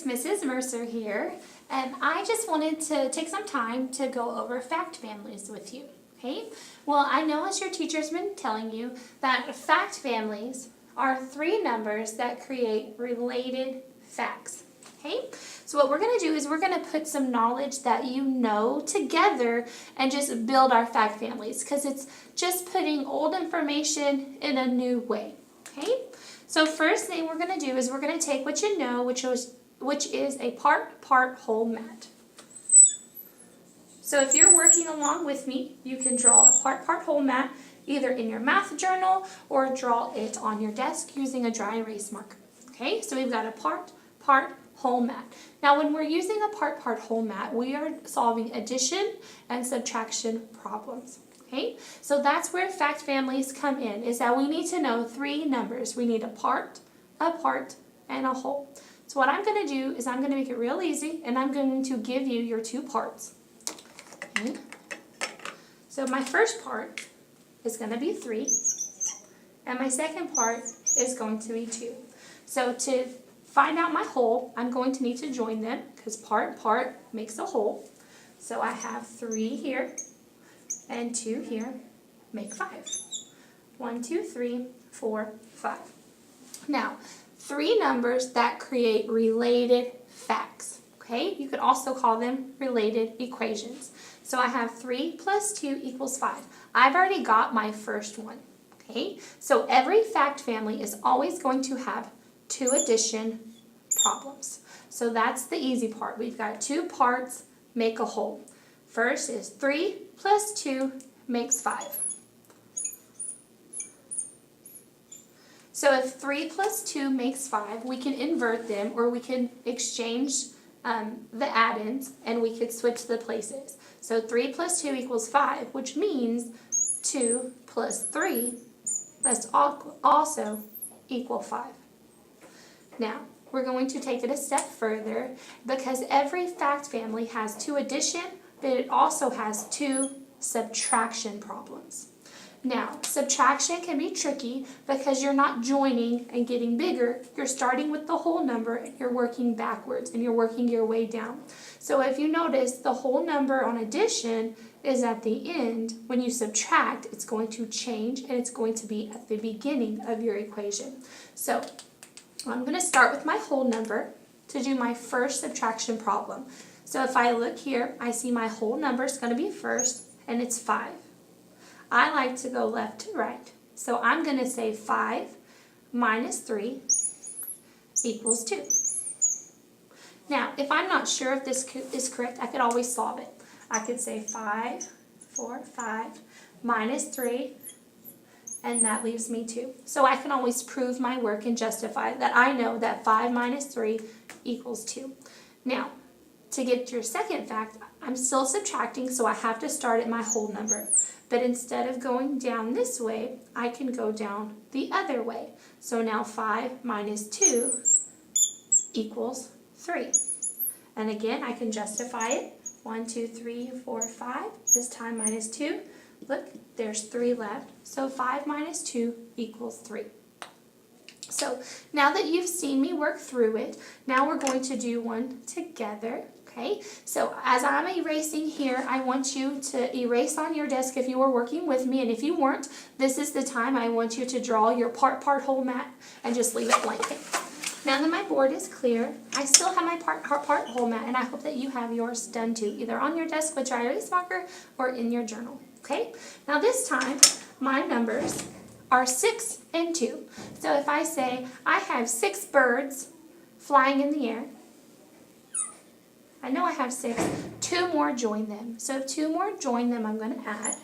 Mrs. Mercer here, and I just wanted to take some time to go over fact families with you, okay? Well, I know as your teacher's been telling you that fact families are three numbers that create related facts, okay? So what we're going to do is we're going to put some knowledge that you know together and just build our fact families, because it's just putting old information in a new way, okay? So first thing we're going to do is we're going to take what you know, which is a part whole mat. So if you're working along with me, you can draw a part whole mat either in your math journal or draw it on your desk using a dry erase marker. Okay, so we've got a part whole mat. Now when we're using a part whole mat, we are solving addition and subtraction problems. Okay, so that's where fact families come in, is that we need to know three numbers. We need a part, and a whole. So what I'm going to do is I'm going to make it real easy, and I'm going to give you your two parts. Okay. So my first part is going to be 3, and my second part is going to be 2. So to find out my whole, I'm going to need to join them, because part makes a whole. So I have 3 here and 2 here, make 5. 1, 2, 3, 4, 5. Now, 3 numbers that create related facts, okay? You could also call them related equations. So I have 3 plus 2 equals 5. I've already got my first one, okay? So every fact family is always going to have 2 addition problems. So that's the easy part. We've got 2 parts make a whole. First is 3 plus 2 makes 5. So if 3 plus 2 makes 5, we can invert them, or we can exchange the add-ins, and we could switch the places. So 3 plus 2 equals 5, which means 2 plus 3 must also equal 5. Now, we're going to take it a step further, because every fact family has 2 addition, but it also has 2 subtraction problems. Now, subtraction can be tricky because you're not joining and getting bigger. You're starting with the whole number and you're working backwards and you're working your way down. So if you notice, the whole number on addition is at the end. When you subtract, it's going to change and it's going to be at the beginning of your equation. So I'm going to start with my whole number to do my first subtraction problem. So if I look here, I see my whole number is going to be first, and it's 5. I like to go left to right. So I'm going to say 5 minus 3 equals 2. Now, if I'm not sure if this is correct, I could always solve it. I could say 5 minus 3, and that leaves me 2. So I can always prove my work and justify that I know that 5 minus 3 equals 2. Now, to get your second fact, I'm still subtracting, so I have to start at my whole number. But instead of going down this way, I can go down the other way. So now 5 minus 2 equals 3. And again, I can justify it. 1, 2, 3, 4, 5. This time minus 2. Look, there's 3 left. So 5 minus 2 equals 3. So now that you've seen me work through it, now we're going to do one together. Okay, so as I'm erasing here, I want you to erase on your desk if you were working with me, and if you weren't, this is the time I want you to draw your part whole mat and just leave it blank. Now that my board is clear, I still have my part whole mat, and I hope that you have yours done too, either on your desk with dry erase marker or in your journal. Okay, now this time my numbers are 6 and 2. So if I say I have 6 birds flying in the air, I know I have 6. 2 more join them. So if 2 more join them, I'm going to add.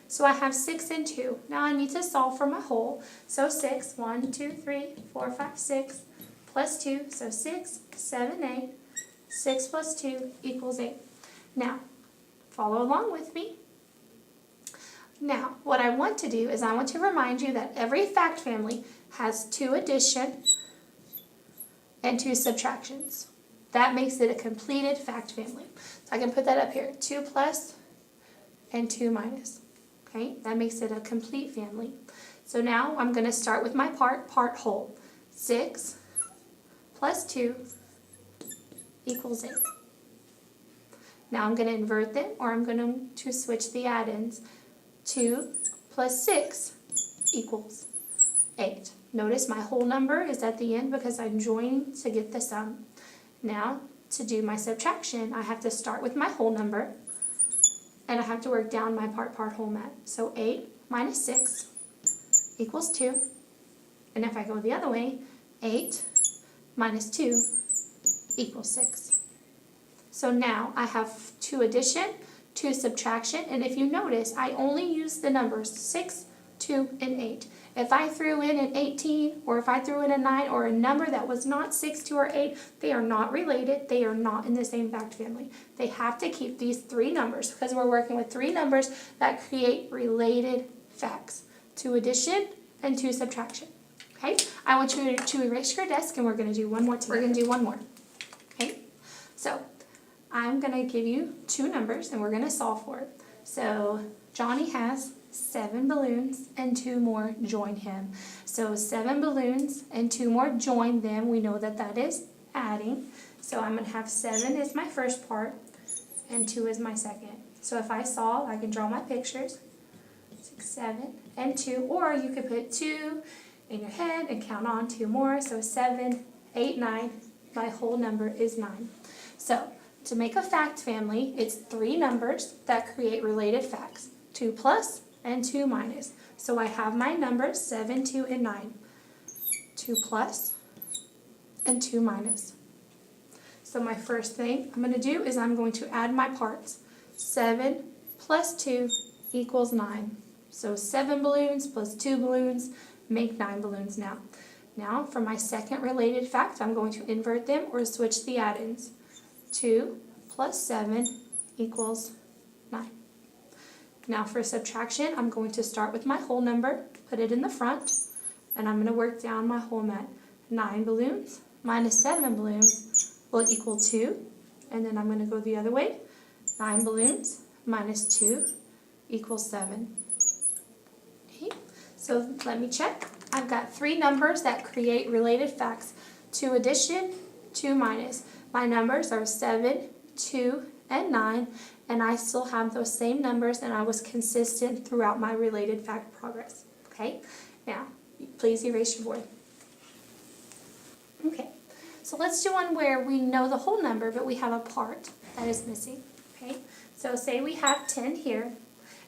So I have 6 and 2. Now I need to solve for my whole. So 6, 1, 2, 3, 4, 5, 6, plus 2. So 6, 7, 8. 6 plus 2 equals 8. Now, follow along with me. Now, what I want to do is I want to remind you that every fact family has 2 addition and 2 subtractions. That makes it a completed fact family. So I can put that up here, 2 plus and 2 minus. Okay, that makes it a complete family. So now I'm going to start with my part whole. 6 plus 2 equals 8. Now I'm going to invert them, or I'm going to switch the add-ins. 2 plus 6 equals 8. Notice my whole number is at the end because I'm joining to get the sum. Now, to do my subtraction, I have to start with my whole number, and I have to work down my part whole mat. So 8 minus 6 equals 2. And if I go the other way, 8 minus 2 equals 6. So now I have 2 addition, 2 subtraction, and if you notice, I only use the numbers 6, 2, and 8. If I threw in an 18, or if I threw in a 9, or a number that was not 6, 2, or 8, they are not related. They are not in the same fact family. They have to keep these 3 numbers because we're working with 3 numbers that create related facts. 2 addition and 2 subtraction. Okay? I want you to erase your desk, and we're going to do one more together. We're going to do one more. Okay? So, I'm going to give you 2 numbers, and we're going to solve for it. So, Johnny has 7 balloons, and 2 more join him. So 7 balloons and 2 more join them. We know that that is adding. So I'm going to have 7 as my first part and 2 as my second. So if I solve, I can draw my pictures. 6, 7, and 2. Or you could put 2 in your head and count on 2 more. So 7, 8, 9. My whole number is 9. So to make a fact family, it's 3 numbers that create related facts. 2 plus and 2 minus. So I have my numbers 7, 2, and 9. 2 plus and 2 minus. So my first thing I'm going to do is I'm going to add my parts. 7 plus 2 equals 9. So 7 balloons plus 2 balloons make 9 balloons now. Now for my second related fact, I'm going to invert them or switch the add-ins. 2 plus 7 equals 9. Now for subtraction, I'm going to start with my whole number, put it in the front, and I'm going to work down my whole mat. 9 balloons minus 7 balloons will equal 2, and then I'm going to go the other way. 9 balloons minus 2 equals 7. Okay, so let me check. I've got 3 numbers that create related facts. 2 addition, 2 minus. My numbers are 7, 2, and 9, and I still have those same numbers, and I was consistent throughout my related fact progress. Okay, now please erase your board. Okay, so let's do one where we know the whole number, but we have a part that is missing. Okay, so say we have 10 here,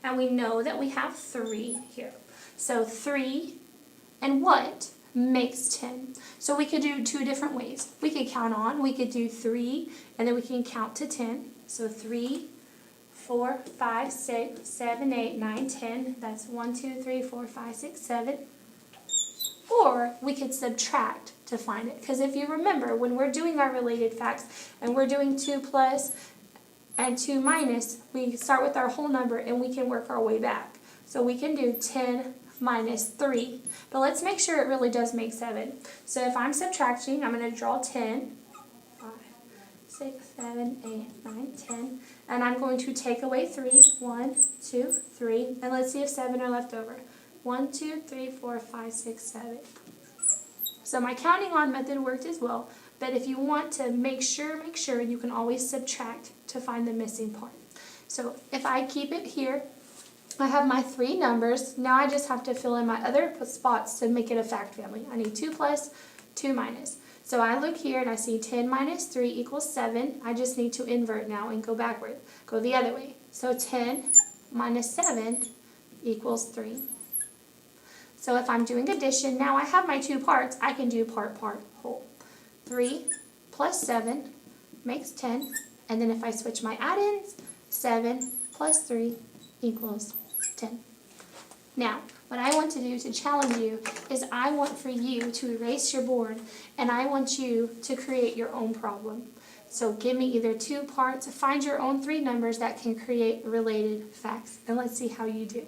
and we know that we have 3 here. So 3 and what makes 10? So we could do 2 different ways. We could count on, we could do 3, and then we can count to 10. So 3, 4, 5, 6, 7, 8, 9, 10. That's 1, 2, 3, 4, 5, 6, 7. Or we could subtract to find it. Because if you remember, when we're doing our related facts and we're doing 2 plus and 2 minus, we start with our whole number and we can work our way back. So we can do 10 minus 3. But let's make sure it really does make 7. So if I'm subtracting, I'm going to draw 10. 5, 6, 7, 8, 9, 10. And I'm going to take away 3. 1, 2, 3. And let's see if 7 are left over. 1, 2, 3, 4, 5, 6, 7. So my counting on method worked as well. But if you want to make sure, you can always subtract to find the missing part. So if I keep it here, I have my 3 numbers. Now I just have to fill in my other spots to make it a fact family. I need 2 plus, 2 minus. So I look here and I see 10 minus 3 equals 7. I just need to invert now and go backward. Go the other way. So 10 minus 7 equals 3. So if I'm doing addition, now I have my 2 parts. I can do part, whole. 3 plus 7 makes 10. And then if I switch my add-ins, 7 plus 3 equals 10. Now, what I want to do to challenge you is I want for you to erase your board and I want you to create your own problem. So give me either 2 parts, find your own 3 numbers that can create related facts, and let's see how you do.